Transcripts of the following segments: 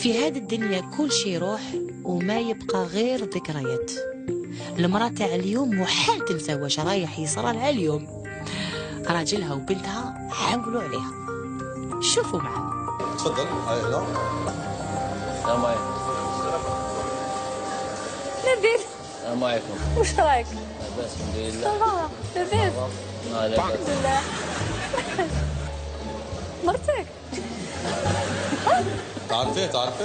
في هذه الدنيا كل شيء يروح وما يبقى غير ذكريات. المرأة تاع اليوم محال تتزوج، رايح يصرى لها اليوم، راجلها وبنتها حاولوا عليها. شوفوا معنا. تفضل. لا السلام عليكم. نبيل السلام عليكم. واش رايك؟ لاباس الحمد لله. صافا لاباس؟ لاباس الحمد لله. مرتك تعرفيه نعرفو.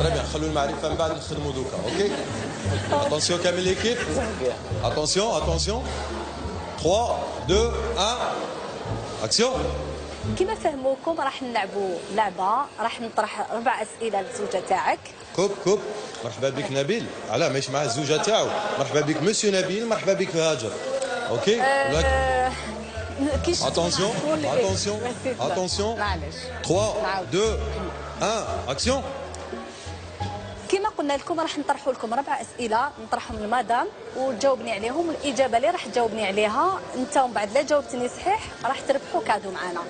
تري بيان. خلوا المعرفه من بعد نخدموا دوكا. اوكي اتونسيون كامل ليكيب. اتونسيون 3 2 1 اكسيون. كما فهموكم راح نلعبوا لعبه، راح نطرح 4 اسئله للزوجه تاعك. كوب. مرحبا بك نبيل. علاه ماشي مع الزوجه تاعو. مرحبا بك مسيو نبيل. مرحبا بك هاجر. اوكي اتونسيون معليش 3 2 1 اكسيون. كما قلنا لكم راح نطرحوا لكم 4 اسئله نطرحهم للمدام وتجاوبني عليهم، والاجابه اللي راح تجاوبني عليها انت ومن بعد لا جاوبتني صحيح راح تربحوا كادو معنا.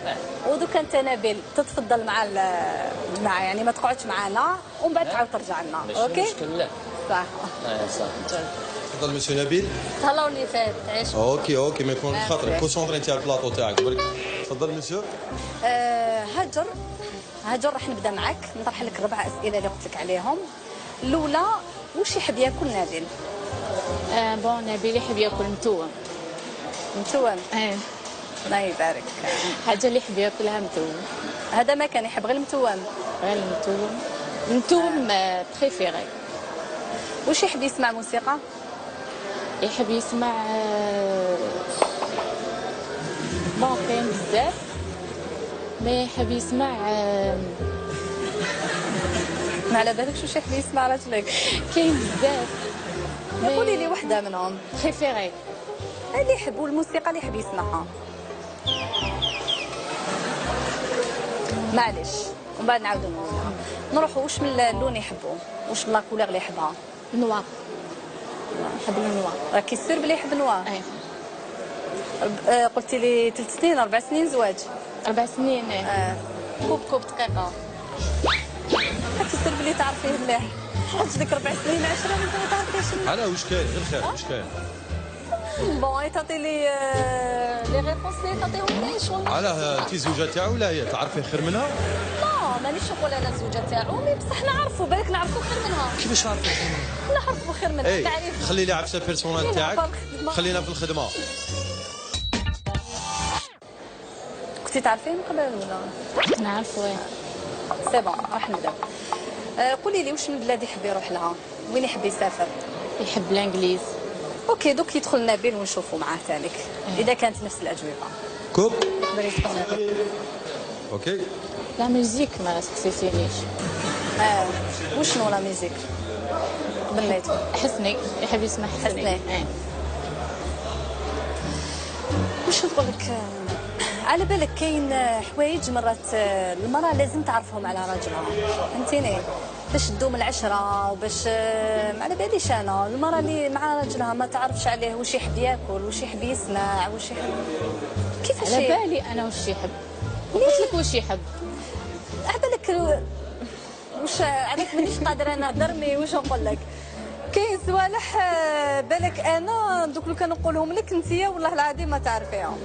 ودوك انت نبيل تتفضل مع يعني ما تقعدش معنا ومن بعد تعاود ترجع لنا. اوكي ماشي مشكل. لا صح صح. تفضل مسيو نبيل. تهلاو اللي فات عيش. اوكي ما يكون خاطرك كونسونطري انت على البلاطو تاعك برك. تفضل مسيو. هاجر راح نبدا معك، نطرح لك 4 اسئله اللي قلت لك عليهم. الاولى واش يحب ياكل نبيل؟ بون نبيل يحب ياكل متوم. متوم؟ الله يبارك. حاجه اللي يحب ياكلها متوم. هذا ما كان يحب غير المتوم؟ غير المتوم بريفيري. واش يحب يسمع موسيقى؟ يحب يسمع بون كاين بزاف، ما يحب يسمع ما على بالكش واش يحب يسمع راجلك؟ كاين بزاف. قولي لي وحده منهم. بريفيري اللي يحبوا الموسيقى اللي يحب يسمعها. معليش ومن بعد نعاودوا نروحوا. واش من اللون يحبوا؟ واش من لاكولور اللي يحبها؟ نوار. يحب النوار. راكي سير بلي يحب النوار؟ قلتي لي 3 سنين 4 سنين زواج؟ 4 سنين. كوب دقيقه. راكي سير بلي تعرفيه مليح. حاج ديك 4 سنين 10 وانت ما تعرفيش. علاه واش كاين غير خير واش كاين؟ بون تعطي لي لي ريبونس اللي تعطيهم لي شغل. علاه انت زوجه تاعو ولا هي تعرفي خير منها؟ لا مانيش نقول انا الزوجه تاعو، مي بصح نعرفوا بالك نعرفوا خير منها. كيفاش عارفه خير منها؟ نعرفوا خير منها. تعريف. خلي لي عفسه بيرسونال تاعك. خلينا في الخدمه. كنتي تعرفيه من قبل ولا؟ نعرفو. سي بون راح نبدا. قولي لي واش من بلاد يحب يروح لها؟ وين يحب يسافر؟ يحب الانجليز. اوكي دوك يدخل نبيل ونشوفوا معاه ثاني اذا كانت نفس الاجوبه. كوب. اوكي. اوكي. لا ميوزيك ما سقسيتينيش. وشنو لا ميوزيك؟ بنيتو. حسني يحب يسمع حسني. واش نقول لك؟ على بالك كاين حوايج مرات المراه لازم تعرفهم على راجلها، فهمتيني؟ باش تدوم العشره وباش ما على باليش انا المراه اللي مع راجلها ما تعرفش عليه واش يحب ياكل واش يحب يسمع واش يحب كيفاش. على بالي انا واش يحب. قلت لك واش يحب. على بالك واش عليك مانيش قادره نهضر مي واش نقول لك. كاين صوالح بالك انا دوك لو كان نقولهم لك انتيا والله العظيم ما تعرفيهم.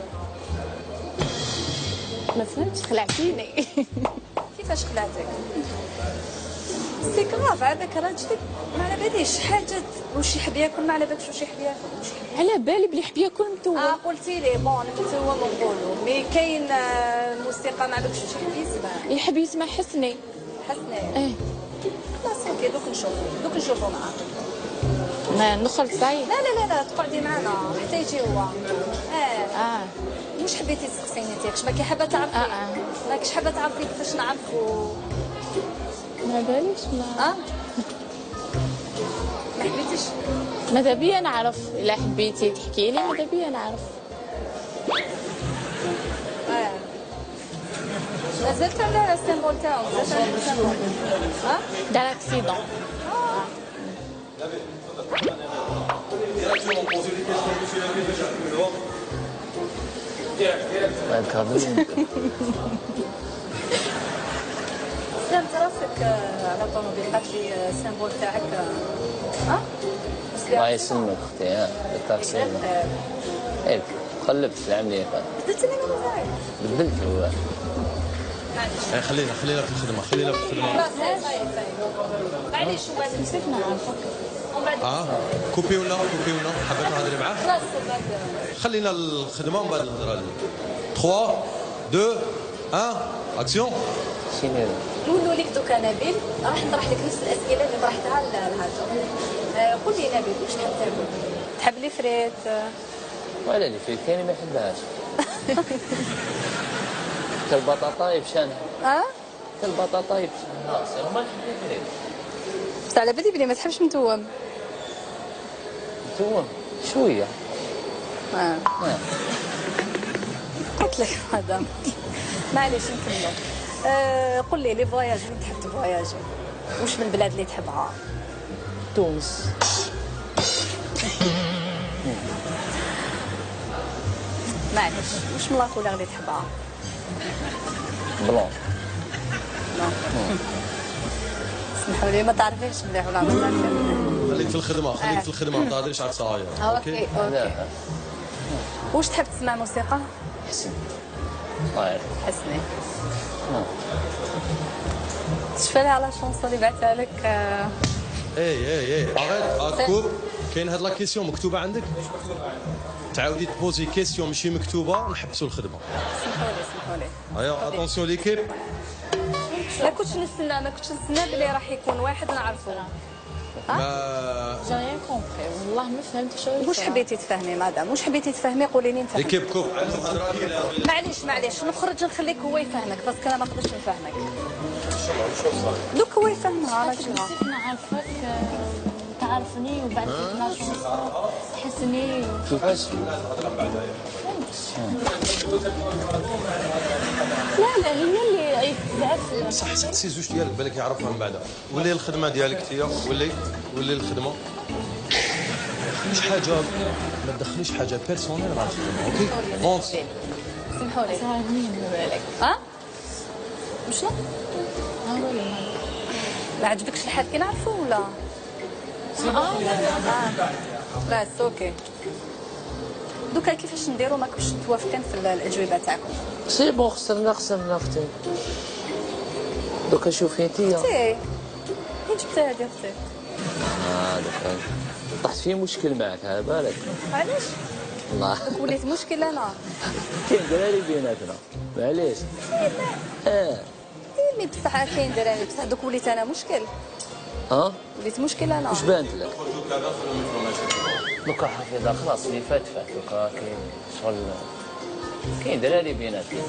ما فهمتش خلعتيني. كيفاش خلعتك؟ سي كراف هذاك راجلك ما على باليش حاجه واش يحب ياكل، ما على بالكش واش يحب ياكل. على بالي بلي يحب ياكل متوم. قلتي لي بون متوم نقولوا مي كاين الموسيقى ما على بالكش واش يحب يسمع. يحب يسمع حسني. حسني. خلاص اوكي دوك نشوفوا معاه. ندخل صاي. لا تقعدي معنا حتى يجي هو. واش حبيتي تسقسيني تيكش ماكي حابه تعرفي؟ ماكش حابه تعرفي كيفاش نعرفوا؟ ما باليش ما حبيتيش؟ ماذا بيا نعرف. الا حبيتي تحكي لي ماذا بيا نعرف. مازلت على السيمبول تاعو دار اكسيدون. سلمت راسك على طوموبيل قالت لي السيمبول تاعك ها الله يسلمك اختي. ها التاكسي هيك قلبت في العمليه بدلت لي من زايد بدلت هو. خلينا في الخدمه، خلينا في الخدمه. معليش وبعد مسكنا عارفك كوبيونا حبيت نهضري معاه. خلاص خلينا الخدمه ومن بعد الهضره لي. 3 2 1 اكسيون. شنو نقولوا لك دوكا نبيل راح نطرح لك نفس الاسئله اللي طرحتها لهاجر. قول لي نبيل واش تحب تاكل؟ تحب لي فريت؟ ولا اللي فيه كاين ما يحبهاش. كالبطاطا بشانها. كالبطاطا بشانها وما نحب الفريت. بس على بالي بلي ما تحبش متوم. متوم شويه. قلت لك مدام معليش نكملوا. قول لي لي فواياج وين تحب تفواياجي؟ واش من البلاد اللي تحبها؟ تونس. معليش واش من لا كولور اللي تحبها؟ بلون. اسمحوا لي ما تعرفيش مليح ولا ما خليك في الخدمه، ما تهضريش على الصاير. اوكي. واش تحب تسمع موسيقى؟ حسن. الله يعرف. حسني. تشفى على الشونسون اللي بعثها لك. اي كوب. كاين هاد لا كيسيون مكتوبه عندك؟ تعاودي تبوزي كيسيون ماشي مكتوبه نحبسوا الخدمه. سمحوا لي. هيا اتونسيون ليكيب. ما كنتش نستنى بلي راح يكون واحد نعرفه. جي ريان كومبري والله ما فهمت شو. واش حبيتي تفهمي مدام؟ واش حبيتي تفهمي؟ قولي لي نفهم. ليكيب كوب. معليش نخرج نخليك هو يفهمك باسكو انا ما نقدرش نفهمك. دوك هو يفهمها على جهه. كيف نعرفك تعرفني وبعد تحسني كيفاش؟ لا هي اللي تعرف. صح سقسي زوج ديالك بالك يعرفها من بعد. ولي الخدمه ديالك انت ولي الخدمه. مش حاجه ما تدخليش حاجه بيرسونيل مع الخدمه. اوكي بونس. سمحوا لي. سامحني بالك. شنو؟ ما عجبكش الحال كي نعرفو ولا؟ بس اوكي. دوكا كيفاش نديرو ما كنتش متوافقين في الاجوبه تاعكم؟ سي بون خسرنا اختي. دوكا شوفي انتيا. اختي فين جبتها هادي اختي؟ دوكا طحت في مشكل معك على بالك. علاش؟ والله دوك وليت مشكل انا. كاين دراري بيناتنا معليش. مي بصح كاين دراري بصح دوك وليت انا مشكل. وليت مشكل انا. واش بانت لك؟ دوكا حفيظه خلاص اللي فات دوكا كاين شغل كاين دراري بيناتنا.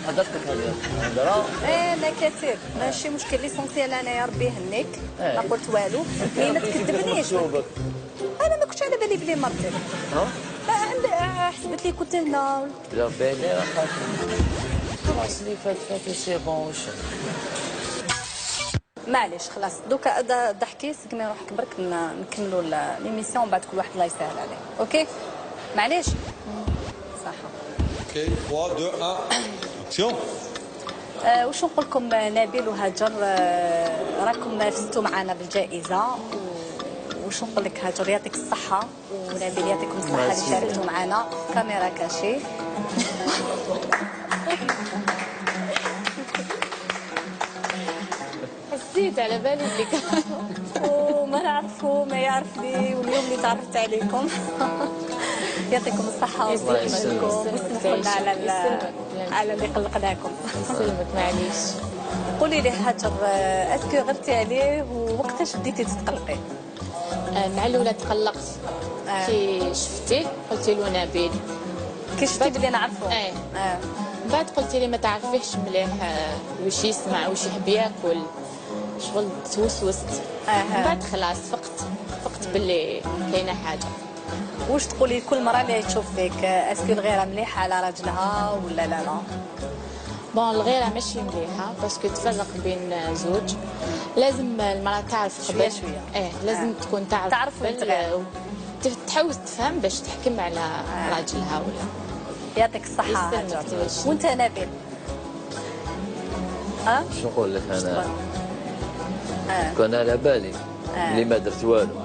هضرت لك هذه الهضره. لا كثير ماشي مشكل. ليسونسيال انا يا ربي يهنيك ما قلت والو. مي ما تكذبنيش. انا ما كنتش على بالي بلي مرتي. حسبت لي كنت هنا. لا بالي خلاص اللي فات سي بون. واش معليش خلاص دوكا ضحكي سقني روحك برك نكملوا ليميسيون بعد كل واحد الله يسهل عليه. اوكي معليش صح. اوكي 3 2 1 اكسيون. واش نقول لكم نبيل وهاجر راكم فزتوا معنا بالجائزه. واش نقول لك هاجر يعطيك الصحه ونبيل يعطيكم الصحه اللي شاركتوا معنا. كاميرا كاشي. حسيت على بالي بك. وما نعرفو ما يعرفني واليوم اللي تعرفت عليكم. يعطيكم الصحة ويسلمكم ويسمحوا لنا على اللي قلقناكم. يسلمك معليش. قولي لي هاجر اسكو غرتي عليه ووقتاش بديتي تتقلقي؟ مع الاولى تقلقت كي شفتيه قلت له نبيل. كي شفتي بلي نعرفو؟ من بعد قلتي لي ما تعرفيهش مليح واش يسمع واش يحب ياكل شغل توسوست. من بعد خلاص فقت باللي كاينه حاجه. واش تقولي كل مره اللي تشوف فيك اسكو الغيره مليحه على راجلها ولا لا؟ بون الغيره ماشي مليحه باسكو تفرق بين زوج. لازم المراه تعرف قبل شويه. لازم تكون تعرف تحاول تفهم باش تحكم على راجلها ولا. يعطيك الصحه. وانت نبيل شنو نقول لك انا؟ كان على بالي اللي ما درت والو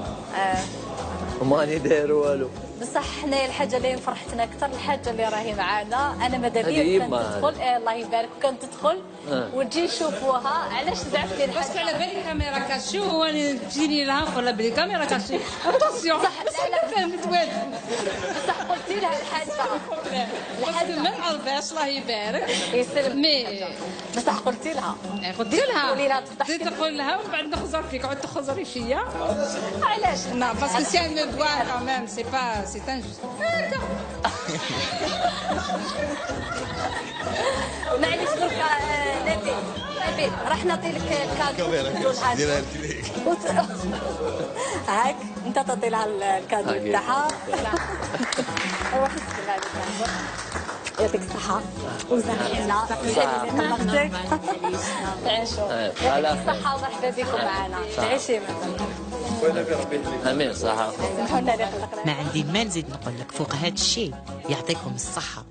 وماني داير والو. بصح حنايا الحاجه اللي فرحتنا اكثر الحاجه اللي راهي معانا. انا ماذا هذه بيا كنت ما- تدخل الله يبارك كنت تدخل وتجي نشوفوها. علاش زعفت لي باسكو على الحاجه؟ بالي كاميرا كاشي وانا تجيني لها ولا بلي كاميرا كاشي اتونسيون صح، بس لا، لا. ما فهمت والو. بصح قلتي لها الحاجه باسكو ما نعرفهاش الله يبارك يسلم. مي بصح قلتي لها قلت لها قولي لها تفتح زيد تقول لها ومن بعد نخزر فيك عاد تخزري فيا. علاش؟ Non, parce que si elle me voit quand même, c'est injuste. معليش درك نبيل راح نعطي لك الكادو ديرها لك ليك. هاك انت تعطي لها الكادو هاك. تاعها. روح اسكن هذيك يعطيك الصحة وزهقنا طبختك تعيشوا على يعطيك الصحة ومرحبا بكم معنا تعيشي معنا امين صح. سمحوا لنا اللي خلقنا. ما عندي ما نزيد نقول لك فوق هذا الشيء. يعطيكم الصحة.